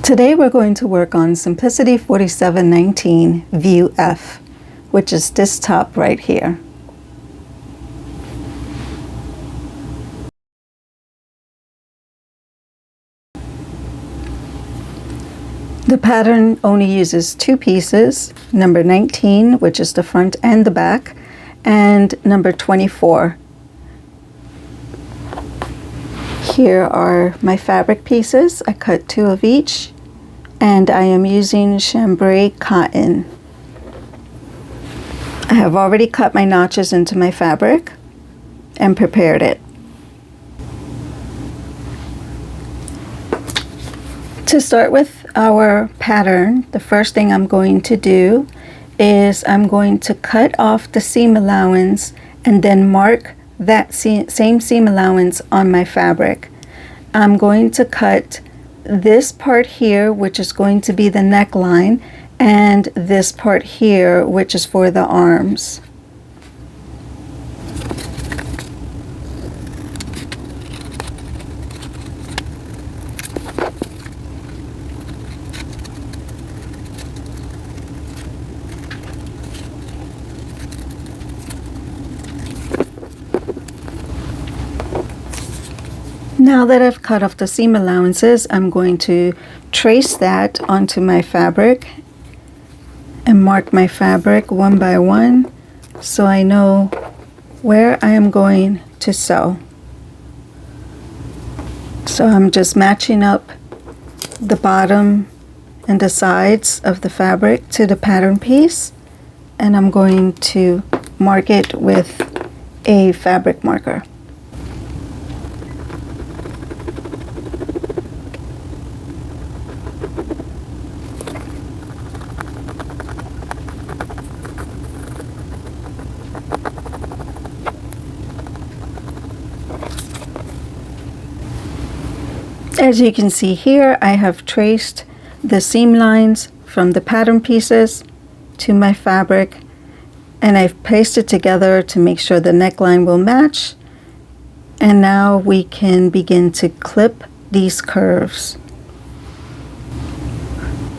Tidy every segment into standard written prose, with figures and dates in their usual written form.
Today we're going to work on Simplicity 4719 View F, which is this top right here. The pattern only uses two pieces, number 19, which is the front and the back, and number 24. Here are my fabric pieces. I cut 2 of each, and I am using chambray cotton. I have already cut my notches into my fabric and prepared it. To start with our pattern, the first thing I'm going to do is I'm going to cut off the seam allowance and then mark that same seam allowance on my fabric. I'm going to cut this part here, which is going to be the neckline, and this part here, which is for the arms. Now that I've cut off the seam allowances, I'm going to trace that onto my fabric and mark my fabric one by one so I know where I am going to sew. So I'm just matching up the bottom and the sides of the fabric to the pattern piece, and I'm going to mark it with a fabric marker. As you can see here, I have traced the seam lines from the pattern pieces to my fabric, and I've placed it together to make sure the neckline will match. And now we can begin to clip these curves.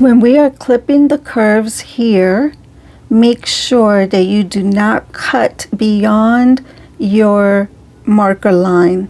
When we are clipping the curves here, make sure that you do not cut beyond your marker line.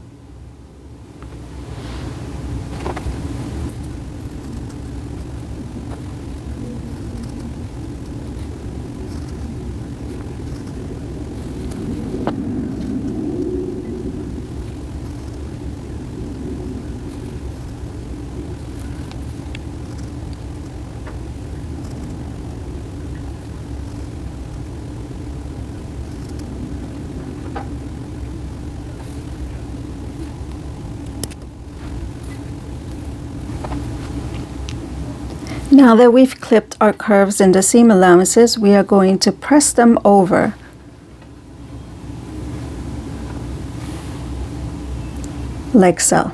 Now that we've clipped our curves and the seam allowances, we are going to press them over. Like so.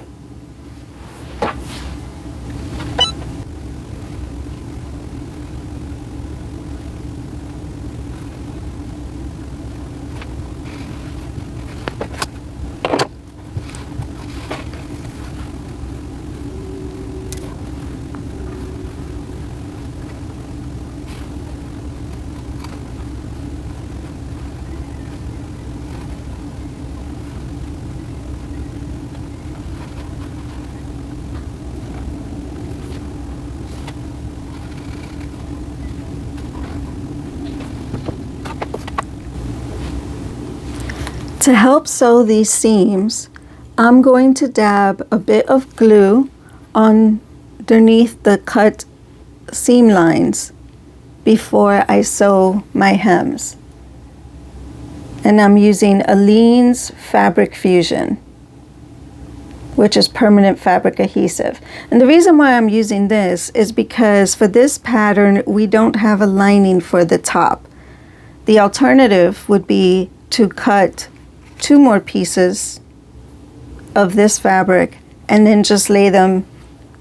To help sew these seams, I'm going to dab a bit of glue underneath the cut seam lines before I sew my hems. And I'm using Aleene's Fabric Fusion, which is permanent fabric adhesive. And the reason why I'm using this is because for this pattern, we don't have a lining for the top. The alternative would be to cut 2 more pieces of this fabric and then just lay them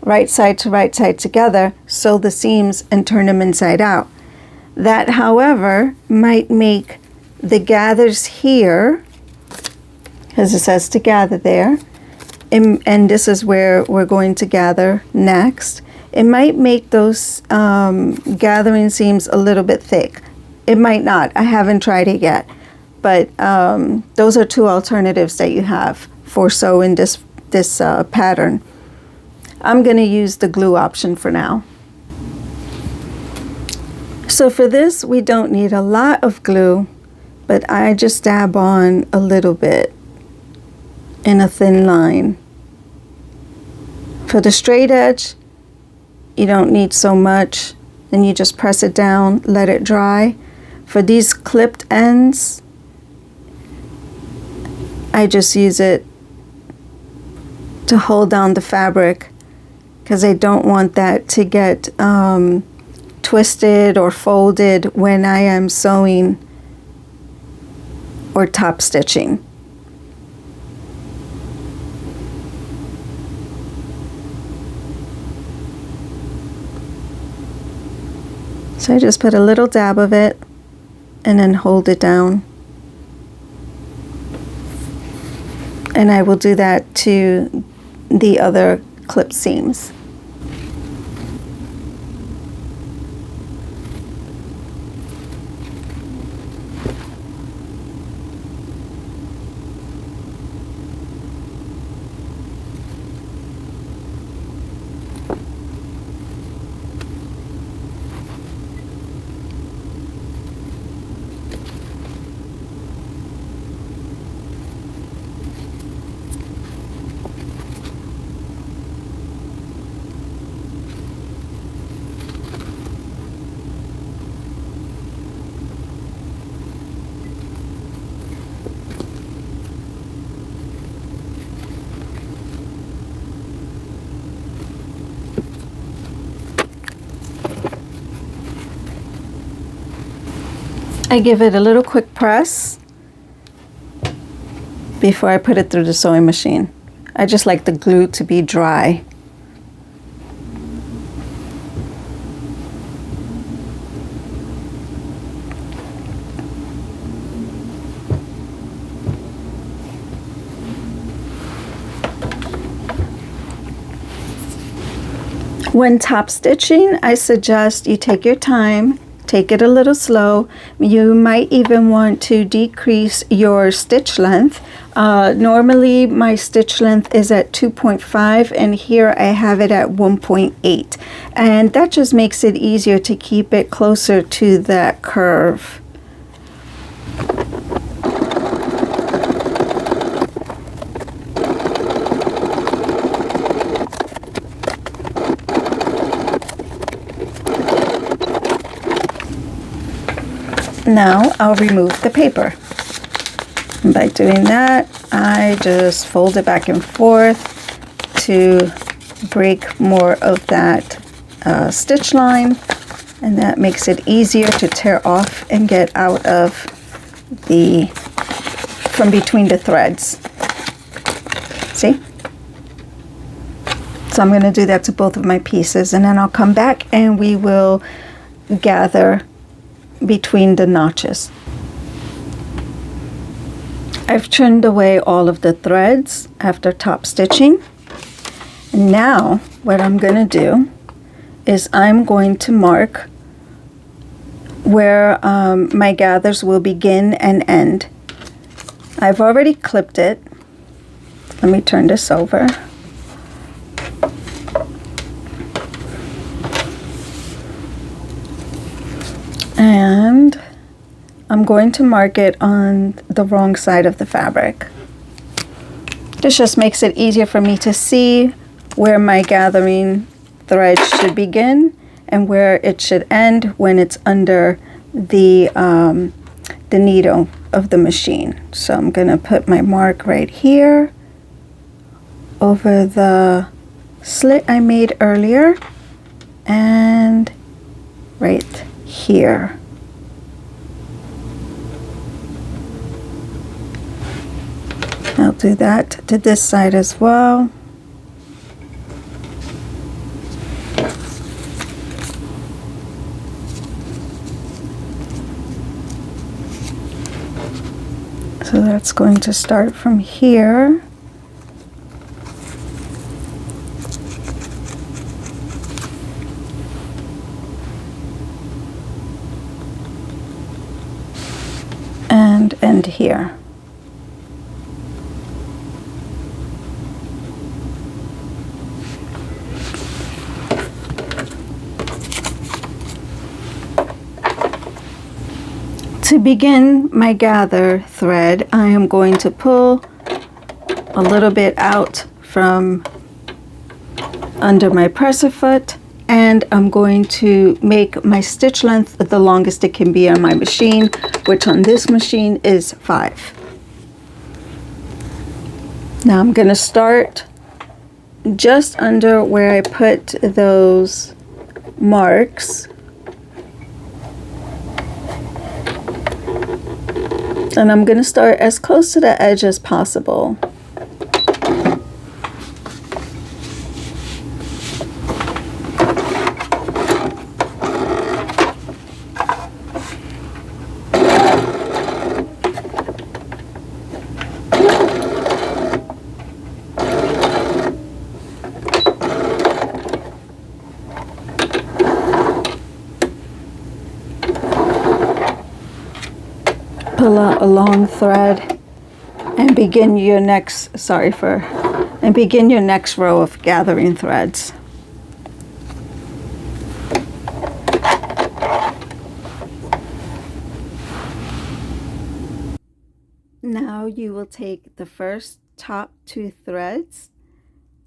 right side to right side together, sew the seams and turn them inside out. That, however, might make the gathers here, because it says to gather there, and this is where we're going to gather next, It might make those gathering seams a little bit thick. It might not. I haven't tried it yet. But those are two alternatives that you have for sewing this pattern. I'm going to use the glue option for now. So for this, we don't need a lot of glue, but I just dab on a little bit in a thin line. For the straight edge, you don't need so much. Then you just press it down, let it dry. For these clipped ends, I just use it to hold down the fabric because I don't want that to get twisted or folded when I am sewing or top stitching. So I just put a little dab of it and then hold it down. And I will do that to the other clip seams. I give it a little quick press before I put it through the sewing machine. I just like the glue to be dry. When top stitching, I suggest you take your time. Take it a little slow. You might even want to decrease your stitch length. Normally my stitch length is at 2.5 and here I have it at 1.8. And that just makes it easier to keep it closer to that curve. Now I'll remove the paper. And by doing that, I just fold it back and forth to break more of that stitch line, and that makes it easier to tear off and get out of from between the threads. See? So I'm going to do that to both of my pieces, and then I'll come back and we will gather between the notches. I've trimmed away all of the threads after top stitching. And now what I'm going to do is I'm going to mark where my gathers will begin and end. I've already clipped it. Let me turn this over. And I'm going to mark it on the wrong side of the fabric. This just makes it easier for me to see where my gathering thread should begin and where it should end when it's under the needle of the machine. So I'm going to put my mark right here over the slit I made earlier and right here. I'll do that to this side as well. So that's going to start from here. end here. To begin my gather thread, I am going to pull a little bit out from under my presser foot, and I'm going to make my stitch length the longest it can be on my machine, which on this machine is 5. Now I'm going to start just under where I put those marks, and I'm going to start as close to the edge as possible. Pull out a long thread and begin your next row of gathering threads. Now you will take the first top 2 threads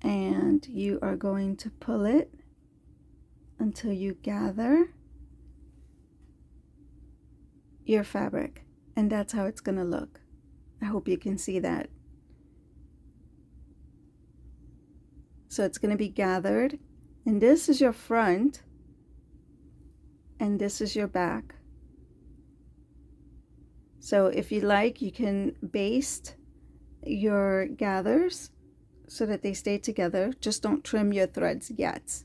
and you are going to pull it until you gather your fabric. And that's how it's going to look. I hope you can see that. So it's going to be gathered, and this is your front, and this is your back. So if you like, you can baste your gathers so that they stay together. Just don't trim your threads yet.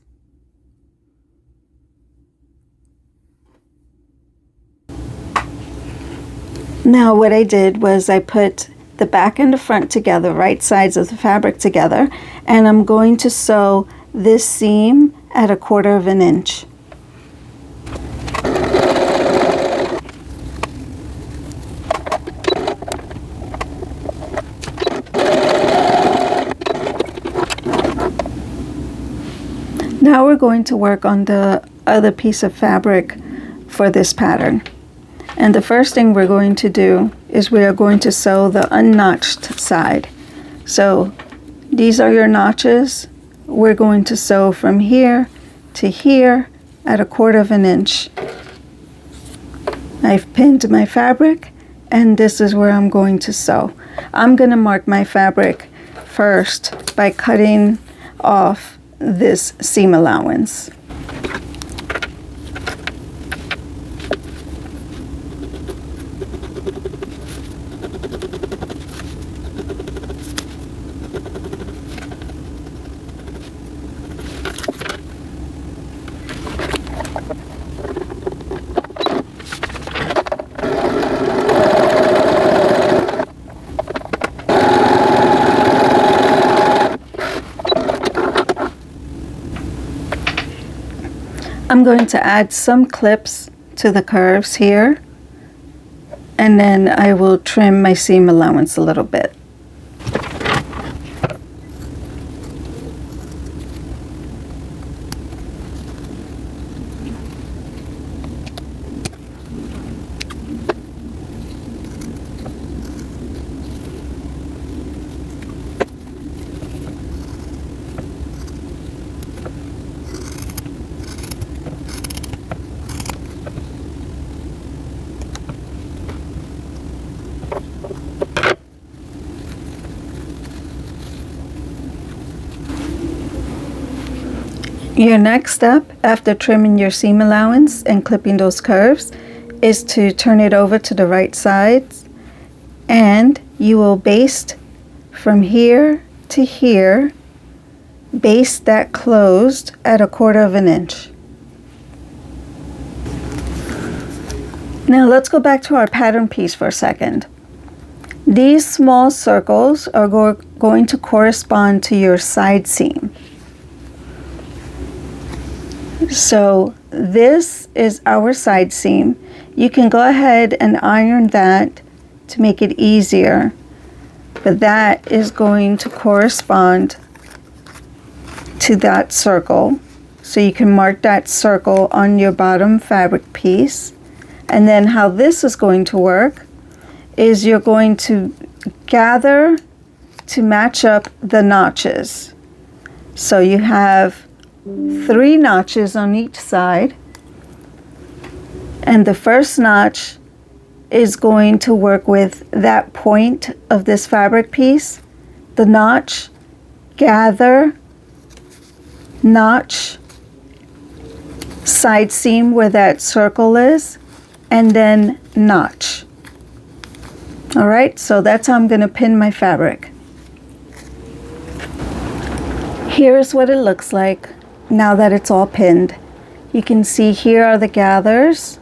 Now what I did was I put the back and the front together, right sides of the fabric together, and I'm going to sew this seam at 1/4 of an inch. Now we're going to work on the other piece of fabric for this pattern. And the first thing we're going to do is we are going to sew the unnotched side. So these are your notches. We're going to sew from here to here at 1/4 of an inch. I've pinned my fabric, and this is where I'm going to sew. I'm going to mark my fabric first by cutting off this seam allowance. I'm going to add some clips to the curves here, and then I will trim my seam allowance a little bit. Your next step after trimming your seam allowance and clipping those curves is to turn it over to the right sides, and you will baste from here to here, baste that closed at 1/4 of an inch. Now let's go back to our pattern piece for a second. These small circles are going to correspond to your side seam. So this is our side seam. You can go ahead and iron that to make it easier. But that is going to correspond to that circle. So you can mark that circle on your bottom fabric piece. And then how this is going to work is you're going to gather to match up the notches. So you have 3 notches on each side. And the first notch is going to work with that point of this fabric piece. The notch, gather, notch, side seam where that circle is, and then notch. All right, so that's how I'm going to pin my fabric. Here's what it looks like now that it's all pinned. You can see here are the gathers,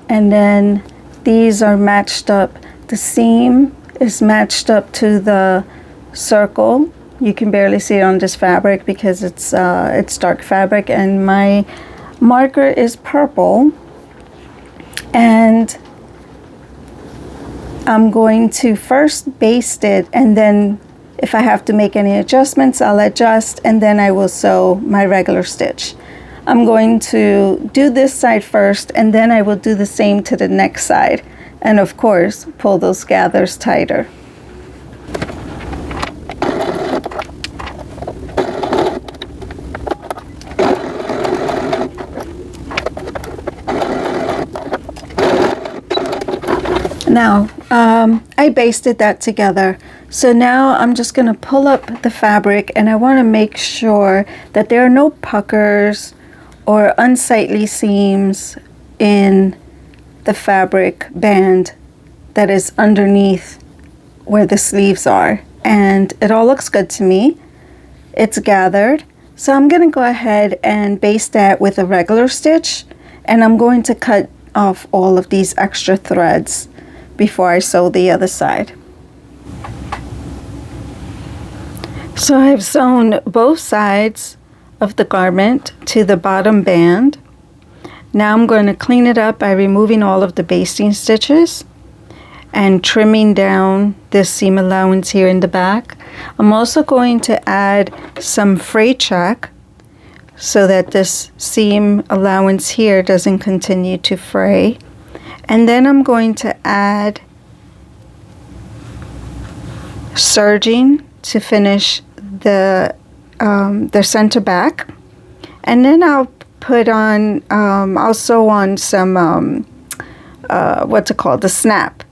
and then these are matched up. The seam is matched up to the circle. You can barely see it on this fabric because it's dark fabric, and my marker is purple. And I'm going to first baste it, and then if I have to make any adjustments, I'll adjust, and then I will sew my regular stitch. I'm going to do this side first, and then I will do the same to the next side. And of course, pull those gathers tighter. Now, I basted that together. So now I'm just going to pull up the fabric, and I want to make sure that there are no puckers or unsightly seams in the fabric band that is underneath where the sleeves are. And it all looks good to me. It's gathered. So I'm going to go ahead and baste that with a regular stitch, and I'm going to cut off all of these extra threads before I sew the other side. So I've sewn both sides of the garment to the bottom band. Now I'm going to clean it up by removing all of the basting stitches and trimming down this seam allowance here in the back. I'm also going to add some fray check so that this seam allowance here doesn't continue to fray. And then I'm going to add serging to finish the center back, and then I'll put on I'll sew on some what's it called, the snap.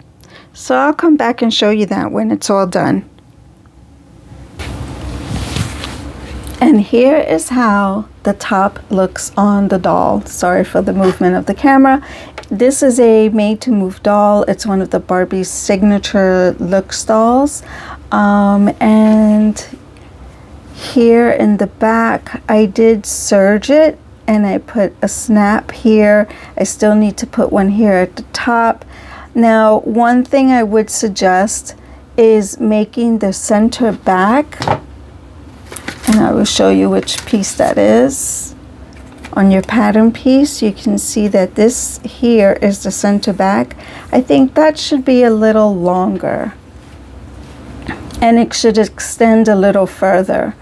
So I'll come back and show you that when it's all done. And here is how the top looks on the doll. Sorry for the movement of the camera. This is a made to move doll. It's one of the Barbie's signature looks dolls. And here in the back, I did serge it, and I put a snap here. I still need to put one here at the top. Now, one thing I would suggest is making the center back, and I will show you which piece that is. On your pattern piece, you can see that this here is the center back. I think that should be a little longer, and it should extend a little further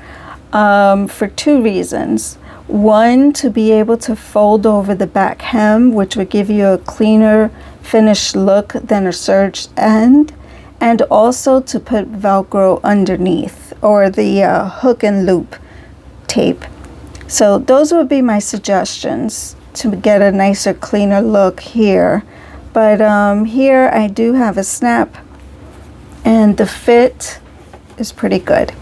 for 2 reasons. One, to be able to fold over the back hem, which would give you a cleaner finished look than a serged end, and also to put Velcro underneath, or the hook and loop tape. So those would be my suggestions to get a nicer, cleaner look here. But here I do have a snap, and the fit is pretty good.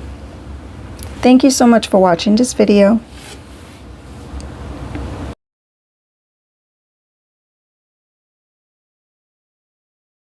Thank you so much for watching this video.